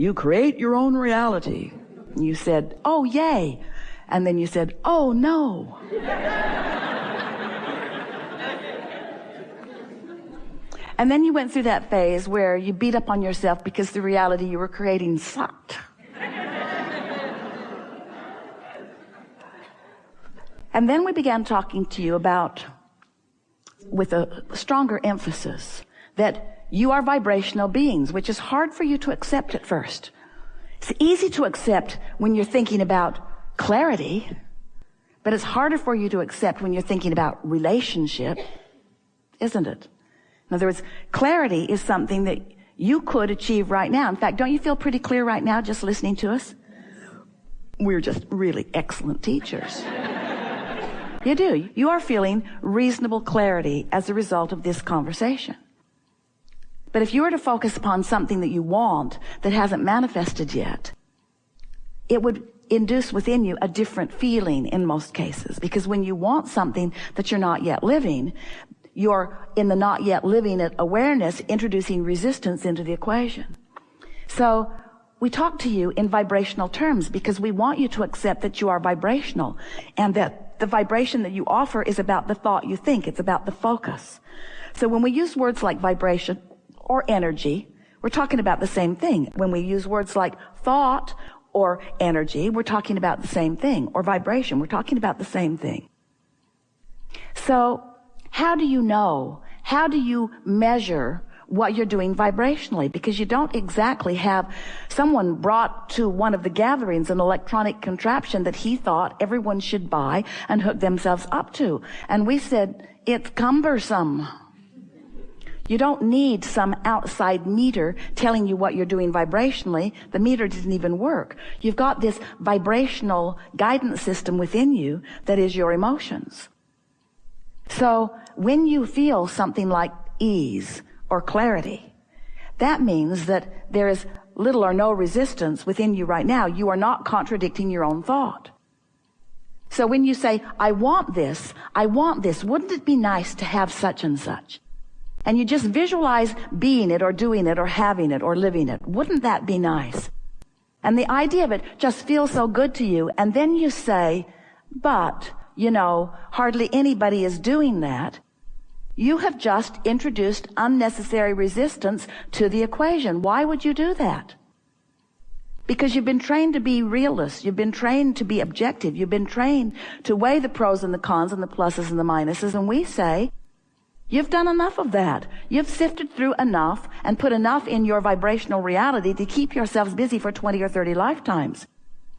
you create your own reality. And you said, oh, yay. And then you said, oh, no. And then you went through that phase where you beat up on yourself because the reality you were creating sucked. And then we began talking to you about, with a stronger emphasis, that you are vibrational beings, which is hard for you to accept at first. It's easy to accept when you're thinking about clarity, but it's harder for you to accept when you're thinking about relationship, isn't it? In other words, clarity is something that you could achieve right now. In fact, don't you feel pretty clear right now just listening to us? We're just really excellent teachers. You do. You are feeling reasonable clarity as a result of this conversation. But if you were to focus upon something that you want that hasn't manifested yet, it would induce within you a different feeling in most cases. Because when you want something that you're not yet living, you're in the not yet living it awareness introducing resistance into the equation. So we talk to you in vibrational terms because we want you to accept that you are vibrational and that the vibration that you offer is about the thought you think. It's about the focus. So when we use words like vibration or energy, we're talking about the same thing. When we use words like thought or energy, we're talking about the same thing. Or vibration, we're talking about the same thing. So how do you know? How do you measure what you're doing vibrationally? Because you don't exactly have someone brought to one of the gatherings an electronic contraption that he thought everyone should buy and hook themselves up to. And we said, it's cumbersome. You don't need some outside meter telling you what you're doing vibrationally. The meter doesn't even work. You've got this vibrational guidance system within you that is your emotions. So when you feel something like ease or clarity, that means that there is little or no resistance within you right now. You are not contradicting your own thought. So when you say, I want this, wouldn't it be nice to have such and such? And you just visualize being it or doing it or having it or living it. Wouldn't that be nice? And the idea of it just feels so good to you. And then you say, but, hardly anybody is doing that. You have just introduced unnecessary resistance to the equation. Why would you do that? Because you've been trained to be realist. You've been trained to be objective. You've been trained to weigh the pros and the cons and the pluses and the minuses. And we say, you've done enough of that. You've sifted through enough and put enough in your vibrational reality to keep yourselves busy for 20 or 30 lifetimes.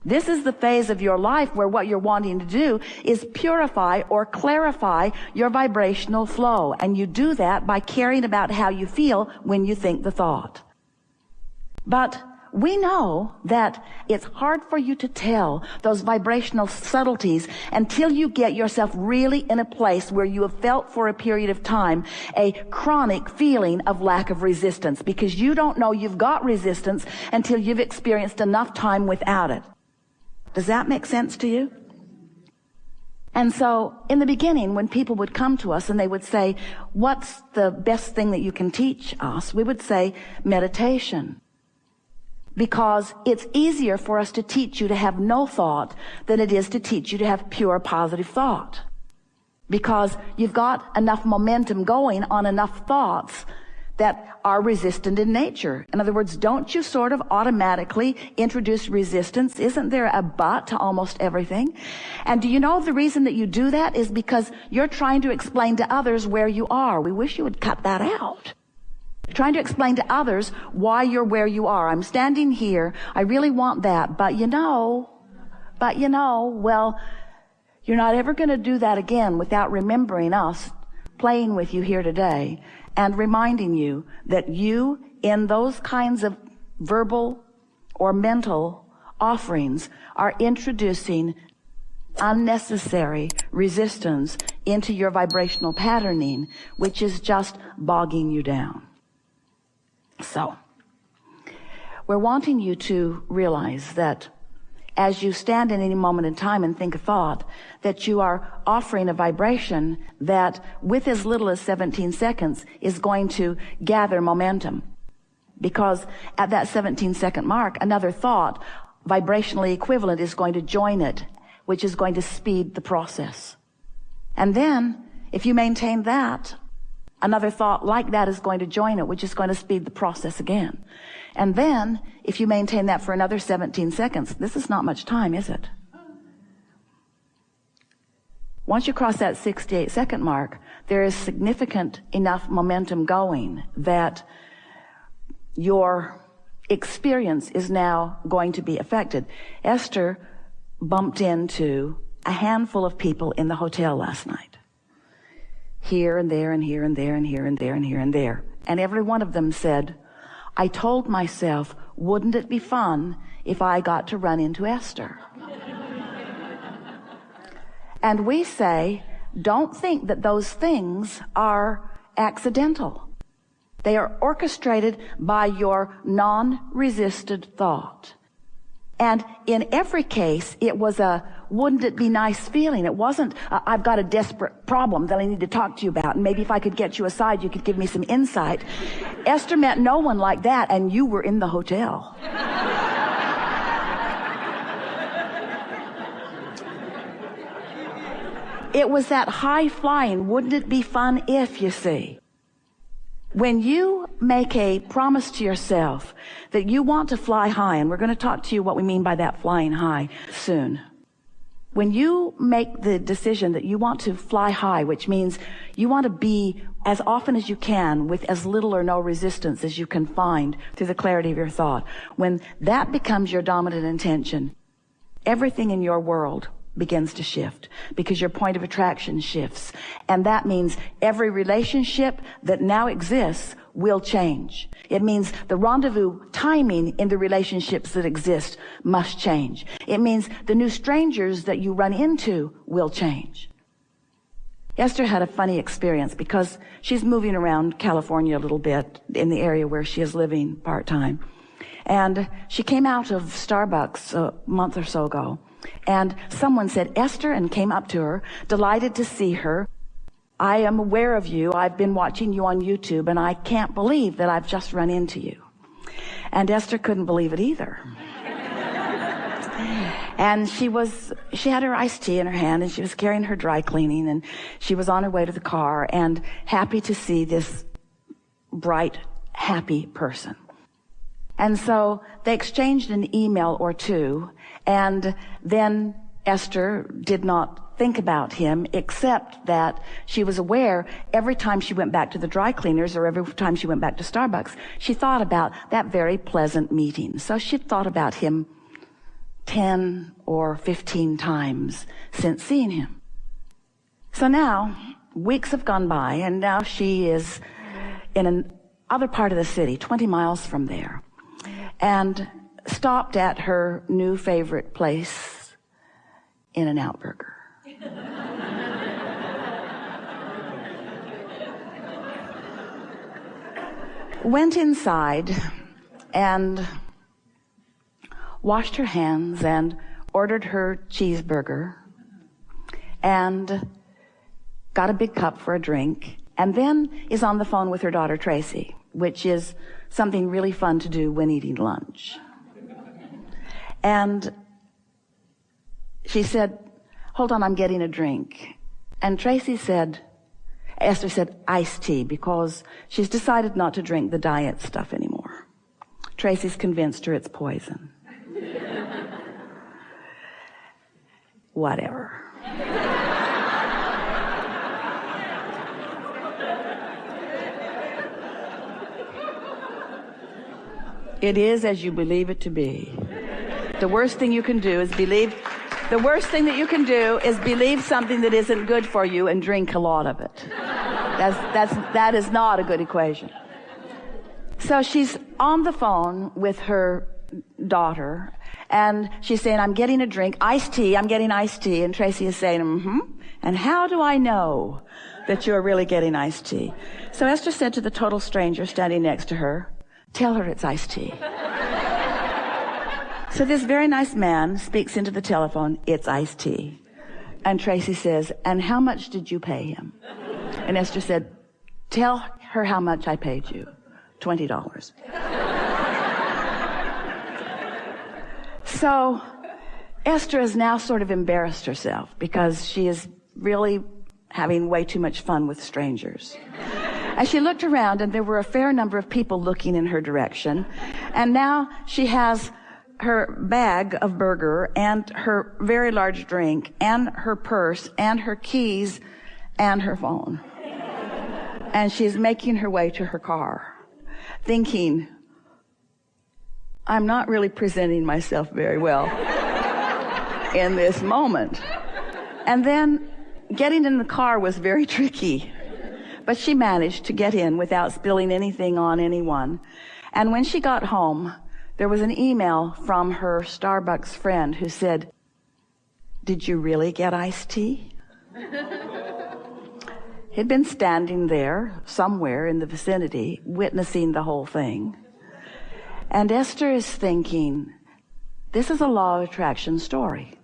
This is the phase of your life where what you're wanting to do is purify or clarify your vibrational flow. And you do that by caring about how you feel when you think the thought. But we know that it's hard for you to tell those vibrational subtleties until you get yourself really in a place where you have felt for a period of time a chronic feeling of lack of resistance, because you don't know you've got resistance until you've experienced enough time without it. Does that make sense to you? And so in the beginning, when people would come to us and they would say, what's the best thing that you can teach us? We would say meditation. Because it's easier for us to teach you to have no thought than it is to teach you to have pure positive thought. Because you've got enough momentum going on enough thoughts that are resistant in nature. In other words, don't you sort of automatically introduce resistance? Isn't there a but to almost everything? And do you know the reason that you do that is because you're trying to explain to others where you are. We wish you would cut that out. Trying to explain to others why you're where you are. I'm standing here. I really want that. But well, you're not ever going to do that again without remembering us playing with you here today and reminding you that you, in those kinds of verbal or mental offerings, are introducing unnecessary resistance into your vibrational patterning, which is just bogging you down. So, we're wanting you to realize that as you stand in any moment in time and think a thought, that you are offering a vibration that with as little as 17 seconds is going to gather momentum. Because at that 17-second mark, another thought, vibrationally equivalent, is going to join it, which is going to speed the process. And then, if you maintain that, another thought like that is going to join it, which is going to speed the process again. And then, if you maintain that for another 17 seconds, this is not much time, is it? Once you cross that 68-second mark, there is significant enough momentum going that your experience is now going to be affected. Esther bumped into a handful of people in the hotel last night. Here and there and here and there and here and there and here and there. And every one of them said, I told myself, wouldn't it be fun if I got to run into Esther? And we say, don't think that those things are accidental. They are orchestrated by your non-resisted thought. And in every case, it was a wouldn't it be nice feeling. It wasn't, I've got a desperate problem that I need to talk to you about, and maybe if I could get you aside, you could give me some insight. Esther met no one like that, and you were in the hotel. It was that high-flying, wouldn't it be fun if, you see. When you make a promise to yourself that you want to fly high, and we're going to talk to you what we mean by that flying high soon. When you make the decision that you want to fly high, which means you want to be as often as you can with as little or no resistance as you can find through the clarity of your thought, when that becomes your dominant intention, everything in your world begins to shift because your point of attraction shifts. And that means every relationship that now exists will change. It means the rendezvous timing in the relationships that exist must change. It means the new strangers that you run into will change. Esther had a funny experience because she's moving around California a little bit in the area where she is living part-time. And she came out of Starbucks a month or so ago. And someone said, Esther, and came up to her, delighted to see her. I am aware of you. I've been watching you on YouTube, and I can't believe that I've just run into you. And Esther couldn't believe it either. And she had her iced tea in her hand, and she was carrying her dry cleaning, and she was on her way to the car, and happy to see this bright, happy person. And so they exchanged an email or two, and then Esther did not think about him, except that she was aware every time she went back to the dry cleaners or every time she went back to Starbucks, she thought about that very pleasant meeting. So she'd thought about him 10 or 15 times since seeing him. So now, weeks have gone by, and now she is in another part of the city, 20 miles from there, and stopped at her new favorite place, In-N-Out Burger. Went inside and washed her hands and ordered her cheeseburger and got a big cup for a drink, and then is on the phone with her daughter Tracy, which is something really fun to do when eating lunch. And she said, hold on, I'm getting a drink. And Esther said, iced tea, because she's decided not to drink the diet stuff anymore. Tracy's convinced her it's poison. Whatever. It is as you believe it to be. The worst thing you can do is believe something that isn't good for you and drink a lot of it. That is not a good equation. So she's on the phone with her daughter, and she's saying, I'm getting a drink, iced tea, I'm getting iced tea. And Tracy is saying, and how do I know that you're really getting iced tea? So Esther said to the total stranger standing next to her, tell her it's iced tea. So this very nice man speaks into the telephone, it's iced tea. And Tracy says, and how much did you pay him? And Esther said, tell her how much I paid you, $20. So Esther has now sort of embarrassed herself because she is really having way too much fun with strangers. As she looked around, and there were a fair number of people looking in her direction, and now she has her bag of burger and her very large drink and her purse and her keys and her phone. And she's making her way to her car, thinking, I'm not really presenting myself very well in this moment. And then getting in the car was very tricky, but she managed to get in without spilling anything on anyone. And when she got home, there was an email from her Starbucks friend who said, did you really get iced tea? He'd been standing there somewhere in the vicinity, witnessing the whole thing. And Esther is thinking, this is a law of attraction story.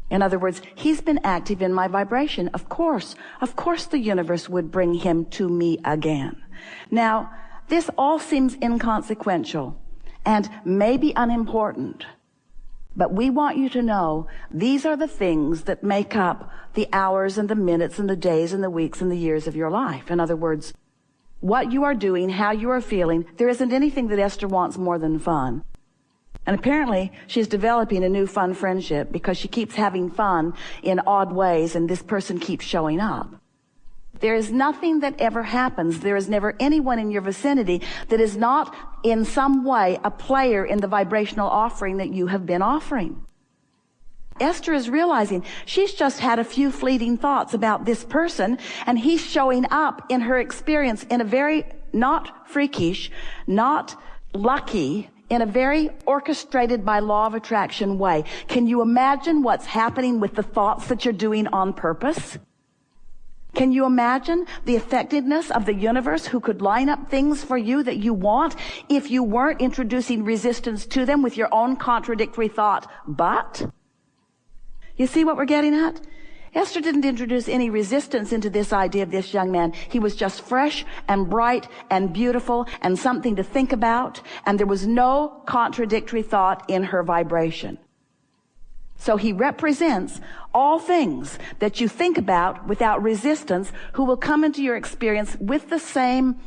In other words, he's been active in my vibration. Of course the universe would bring him to me again. Now, this all seems inconsequential and maybe unimportant, but we want you to know these are the things that make up the hours and the minutes and the days and the weeks and the years of your life. In other words, what you are doing, how you are feeling, there isn't anything that Esther wants more than fun. And apparently, she's developing a new fun friendship because she keeps having fun in odd ways, and this person keeps showing up. There is nothing that ever happens. There is never anyone in your vicinity that is not in some way a player in the vibrational offering that you have been offering. Esther is realizing she's just had a few fleeting thoughts about this person, and he's showing up in her experience in a very not freakish, not lucky, in a very orchestrated by law of attraction way. Can you imagine what's happening with the thoughts that you're doing on purpose? Can you imagine the effectiveness of the universe who could line up things for you that you want if you weren't introducing resistance to them with your own contradictory thought, but? You see what we're getting at? Esther didn't introduce any resistance into this idea of this young man. He was just fresh and bright and beautiful and something to think about, and there was no contradictory thought in her vibration. So he represents all things that you think about without resistance, who will come into your experience with the same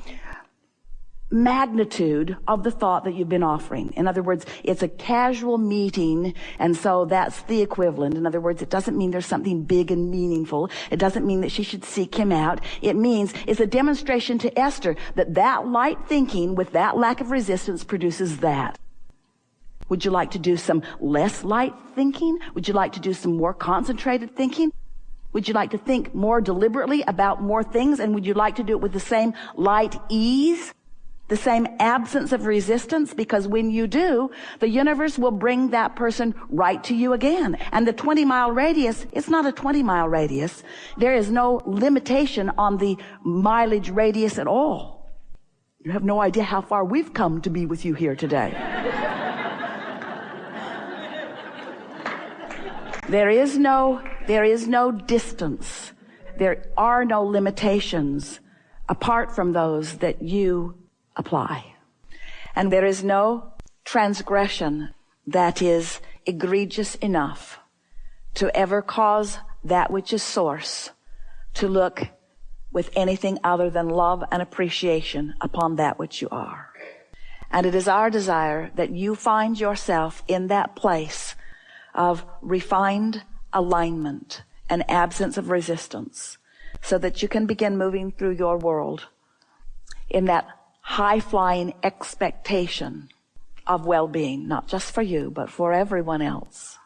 magnitude of the thought that you've been offering. In other words, it's a casual meeting, and so that's the equivalent. In other words, it doesn't mean there's something big and meaningful. It doesn't mean that she should seek him out. It means it's a demonstration to Esther that that light thinking with that lack of resistance produces that. Would you like to do some less light thinking? Would you like to do some more concentrated thinking? Would you like to think more deliberately about more things? And would you like to do it with the same light ease? The same absence of resistance? Because when you do, the universe will bring that person right to you again. And the 20-mile radius, it's not a 20-mile radius. There is no limitation on the mileage radius at all. You have no idea how far we've come to be with you here today. There is no distance. There are no limitations apart from those that you apply. And there is no transgression that is egregious enough to ever cause that which is source to look with anything other than love and appreciation upon that which you are. And it is our desire that you find yourself in that place of refined alignment and absence of resistance, so that you can begin moving through your world in that high-flying expectation of well-being, not just for you, but for everyone else.